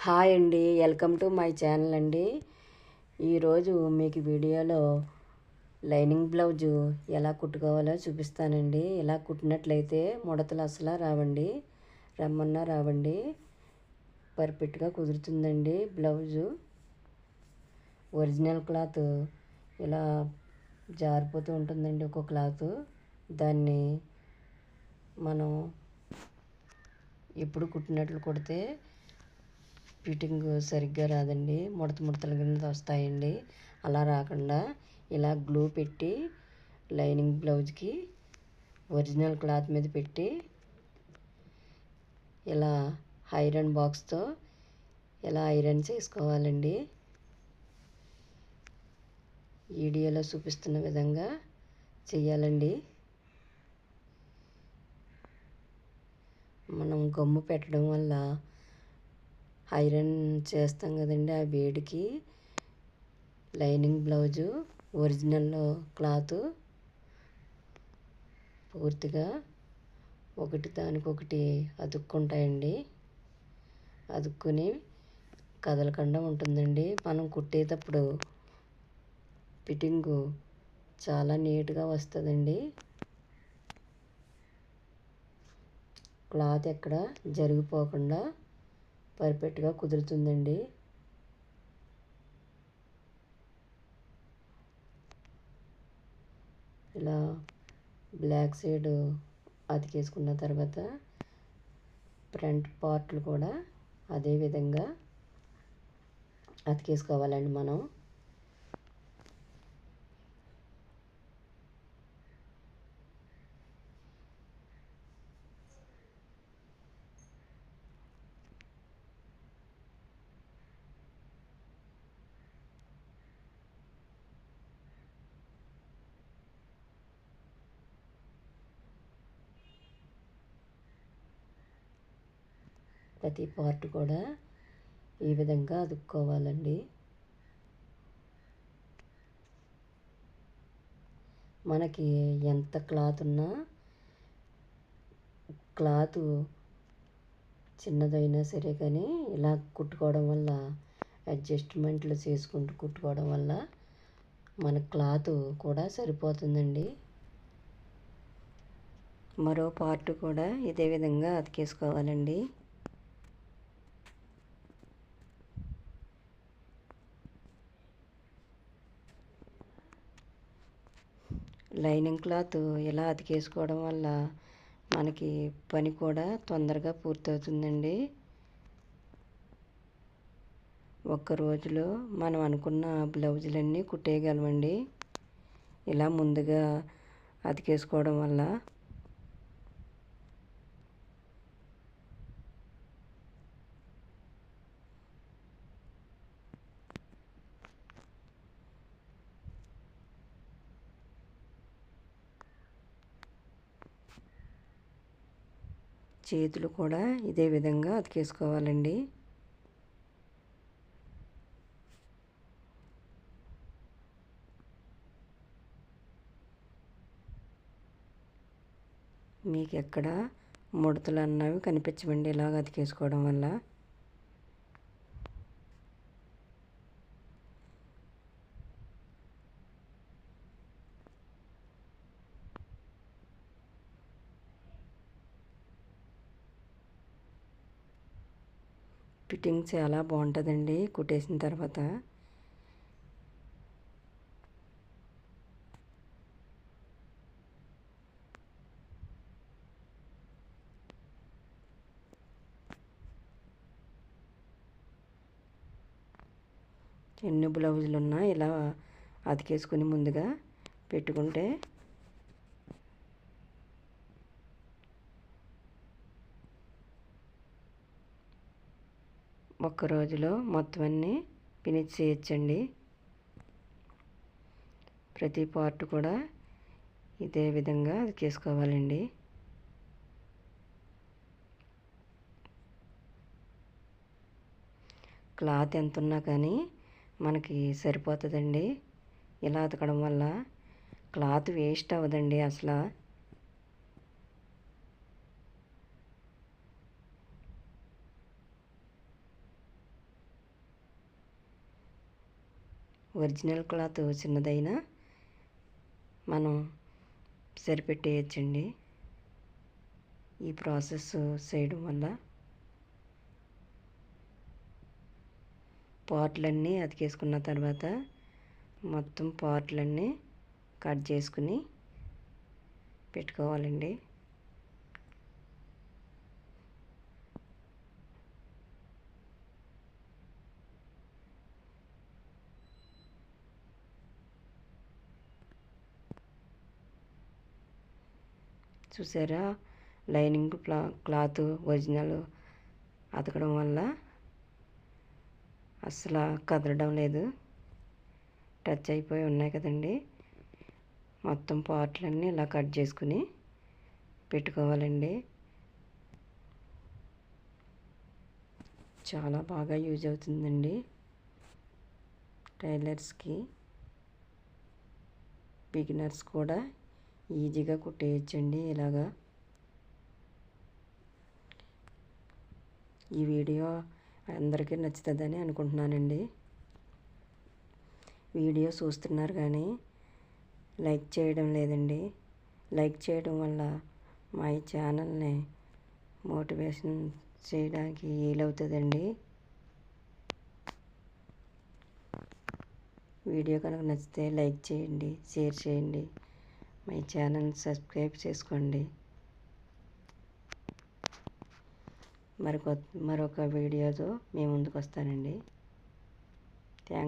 Hi అండి, welcome to my channel అండి. ఈరోజు మీకు వీడియోలో లైనింగ్ బ్లౌజు ఎలా కుట్టుకోవాలో చూపిస్తానండి. ఇలా కుట్టినట్లయితే ముడతలు అసలు రావండి, రమ్మన్నా రావండి. పర్ఫెక్ట్గా కుదురుతుందండి బ్లౌజు. ఒరిజినల్ క్లాత్ ఇలా జారిపోతూ ఉంటుందండి ఒక్కో క్లాత్. దాన్ని మనం ఎప్పుడు కుట్టినట్లు కుడితే ఫిట్టింగ్ సరిగ్గా రాదండి, ముడతలు కింద వస్తాయండి. అలా రాకుండా ఇలా గ్లూ పెట్టి లైనింగ్ బ్లౌజ్కి ఒరిజినల్ క్లాత్ మీద పెట్టి ఇలా ఐరన్ బాక్స్తో ఇలా ఐరన్ చేసుకోవాలండి. వీడియోలో చూపిస్తున్న విధంగా చెయ్యాలండి. మనం గమ్ము పెట్టడం వల్ల ఐరన్ చేస్తాం కదండి, ఆ వేడికి లైనింగ్ బ్లౌజు ఒరిజినల్ క్లాత్ పూర్తిగా ఒకటి దానికొకటి అతుక్కుంటాయండి. అతుక్కుని కదలకుండా ఉంటుందండి. మనం కుట్టేటప్పుడు ఫిట్టింగు చాలా నీట్గా వస్తుందండి. క్లాత్ ఎక్కడ జరిగిపోకుండా పర్ఫెక్ట్గా కుదురుతుందండి. ఇలా బ్లాక్ సైడ్ అతికేసుకున్న తర్వాత ఫ్రంట్ పార్ట్లు కూడా అదే విధంగా అతికేసుకోవాలండి మనం. ప్రతి పార్ట్ కూడా ఈ విధంగా అతుక్కోవాలండి. మనకి ఎంత క్లాత్ ఉన్నా, క్లాత్ చిన్నదైనా సరే కానీ ఇలా కుట్టుకోవడం వల్ల, అడ్జస్ట్మెంట్లు చేసుకుంటూ కుట్టుకోవడం వల్ల మన క్లాత్ కూడా సరిపోతుందండి. మరో పార్ట్ కూడా ఇదే విధంగా అతికేసుకోవాలండి. లైనింగ్ క్లాత్ ఇలా అతికేసుకోవడం వల్ల మనకి పని కూడా తొందరగా పూర్తవుతుందండి. ఒక్క రోజులో మనం అనుకున్న బ్లౌజులన్నీ కుట్టేయగలమండి ఇలా ముందుగా అతికేసుకోవడం వల్ల. చేతులు కూడా ఇదే విధంగా అతికేసుకోవాలండి. మీకు ఎక్కడ ముడతలు అన్నవి కనిపించవండి ఇలాగ అతికేసుకోవడం వల్ల. ఫిట్టింగ్ చాలా బాగుంటుందండి కుట్టేసిన తర్వాత. ఎన్ని బ్లౌజులు ఉన్నా ఇలా అతికేసుకుని ముందుగా పెట్టుకుంటే ఒక్క రోజులో మొత్తం అన్నీ ఫినిష్ చేయొచ్చండి. ప్రతి పార్ట్ కూడా ఇదే విధంగా అతికేసుకోవాలండి. క్లాత్ ఎంత ఉన్నా కానీ మనకి సరిపోతుందండి. ఇలా అతకడం వల్ల క్లాత్ వేస్ట్ అవ్వదండి అసలు. ఒరిజినల్ క్లాత్ చిన్నదైనా మనం సరిపెట్టేయచ్చండి. ఈ ప్రాసెస్ చేయడం వల్ల పార్ట్లన్నీ అతికేసుకున్న తర్వాత మొత్తం పార్ట్లన్నీ కట్ చేసుకుని పెట్టుకోవాలండి. చూసారా, లైనింగ్ క్లాత్ ఒరిజినల్ అతకడం వల్ల అసలు కదలడం లేదు. టచ్ అయిపోయి ఉన్నాయి కదండి. మొత్తం పార్ట్లన్నీ ఇలా కట్ చేసుకుని పెట్టుకోవాలండి. చాలా బాగా యూజ్ అవుతుందండి టైలర్స్కి. బిగినర్స్ కూడా ఈజీగా కుట్టేయచ్చండి ఇలాగా. ఈ వీడియో అందరికీ నచ్చుతుందని అనుకుంటున్నానండి. వీడియో చూస్తున్నారు కానీ లైక్ చేయడం లేదండి. లైక్ చేయడం వల్ల మా ఈ ఛానల్ని మోటివేషన్ చేయడానికి వీలవుతుందండి. వీడియో కనుక నచ్చితే లైక్ చేయండి, షేర్ చేయండి, మా ఛానల్ సబ్స్క్రైబ్ చేసుకోండి. మరొక వీడియోతో మీ ముందుకు వస్తానండి. థ్యాంక్స్.